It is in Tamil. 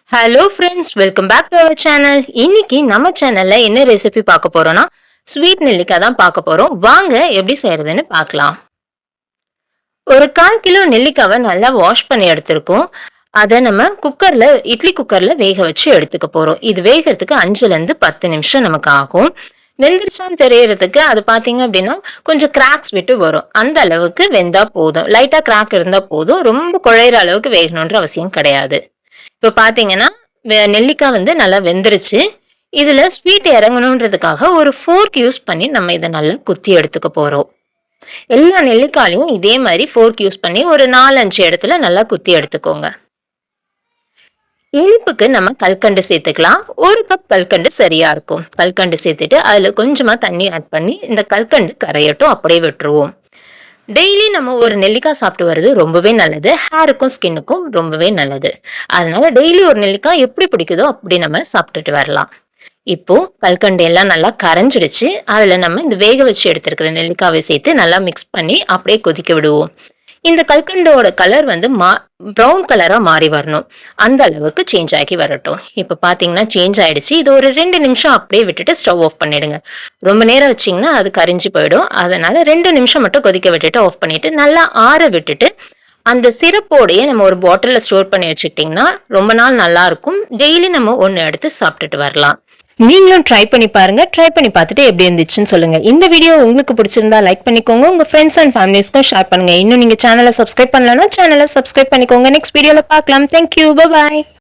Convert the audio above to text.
Hello friends, welcome back to our channel. இன்னைக்கு நம்ம சேனல்ல என்ன ரெசிபி பார்க்க போறோம்னா ஸ்வீட் நெல்லிக்காய் தான் பார்க்க போறோம். வாங்க எப்படி செய்யறதுன்னு பார்க்கலாம். ஒரு 1/4 கிலோ நெல்லிக்காவை நல்லா வாஷ் பண்ணி எடுத்திருக்கோம். அதை நம்ம இட்லி குக்கர்ல வேக வச்சு எடுத்துக்க போறோம். இது வேகிறதுக்கு 5ல இருந்து 10 நிமிஷம் நமக்கு ஆகும். வெந்துருச்சான்னு தெரியறதுக்கு அது பாத்தீங்க அப்படின்னா கொஞ்சம் கிராக்ஸ் விட்டு வரும். அந்த அளவுக்கு வெந்தா போதும். லைட்டா கிராக் இருந்தா போதும். ரொம்ப குழையிற அளவுக்கு வேகணுன்ற அவசியம் கிடையாது. இப்ப பாத்தீங்கன்னா நெல்லிக்காய் நல்லா வெந்துருச்சு. இதுல ஸ்வீட் இறங்கணுன்றதுக்காக ஒரு ஃபோர்க் யூஸ் பண்ணி நம்ம இதை நல்லா குத்தி எடுத்துக்க போறோம். எல்லா நெல்லிக்காயும் இதே மாதிரி ஃபோர்க் யூஸ் பண்ணி ஒரு 4-5 இடத்துல நல்லா குத்தி எடுத்துக்கோங்க. இனிப்புக்கு நம்ம கல்கண்டு சேர்த்துக்கலாம். 1 கப் கல்கண்டு சரியா இருக்கும். கல்கண்டு சேர்த்துட்டு அதுல கொஞ்சமா தண்ணி ஆட் பண்ணி இந்த கல்கண்டு கரையட்டும், அப்படியே விட்டுருவோம். டெய்லி நம்ம ஒரு நெல்லிக்காய் சாப்பிட்டு வர்றது ரொம்பவே நல்லது. ஹேருக்கும் ஸ்கின்னுக்கும் ரொம்பவே நல்லது. அதனால டெய்லி ஒரு நெல்லிக்காய் எப்படி பிடிக்குதோ அப்படி நம்ம சாப்பிட்டுட்டு வரலாம். இப்போ கல்கண்டு எல்லாம் நல்லா கரைஞ்சிடுச்சு. அதுல நம்ம இந்த வேக வச்சு எடுத்திருக்கிற நெல்லிக்காவை சேர்த்து நல்லா மிக்ஸ் பண்ணி அப்படியே கொதிக்க விடுவோம். இந்த கல்கண்டோட கலர் ப்ரௌன் கலரா மாறி வரணும். அந்த அளவுக்கு சேஞ்ச் ஆகி வரட்டும். இப்ப பாத்தீங்கன்னா சேஞ்ச் ஆயிடுச்சு. இது ஒரு 2 நிமிஷம் அப்படியே விட்டுட்டு ஸ்டவ் ஆஃப் பண்ணிடுங்க. ரொம்ப நேரம் வச்சீங்கன்னா அது கரிஞ்சு போயிடும். அதனால 2 நிமிஷம் மட்டும் கொதிக்க விட்டுட்டு ஆஃப் பண்ணிட்டு நல்லா ஆற விட்டுட்டு அந்த சிரப்போடையே நம்ம ஒரு பாட்டில்ல ஸ்டோர் பண்ணி வச்சுக்கிட்டீங்கன்னா ரொம்ப நாள் நல்லா இருக்கும். டெய்லி நம்ம ஒண்ணு எடுத்து சாப்பிட்டுட்டு வரலாம். நீங்களும் ட்ரை பண்ணி பாருங்க. ட்ரை பண்ணி பார்த்துட்டு எப்படி இருந்துச்சுன்னு சொல்லுங்க. இந்த வீடியோ உங்களுக்கு பிடிச்சிருந்தா லைக் பண்ணிக்கோங்க. உங்க ஃப்ரெண்ட்ஸ் அண்ட் ஃபேமிலிஸ்க்கும் ஷேர் பண்ணுங்க. இன்னும் நீங்க சேனலை சப்ஸ்கிரைப் பண்ணலன்னா சேனலை சப்ஸ்கிரைப் பண்ணிக்கோங்க. நெக்ஸ்ட் வீடியோல பார்க்கலாம். தேங்க்யூ. Bye bye.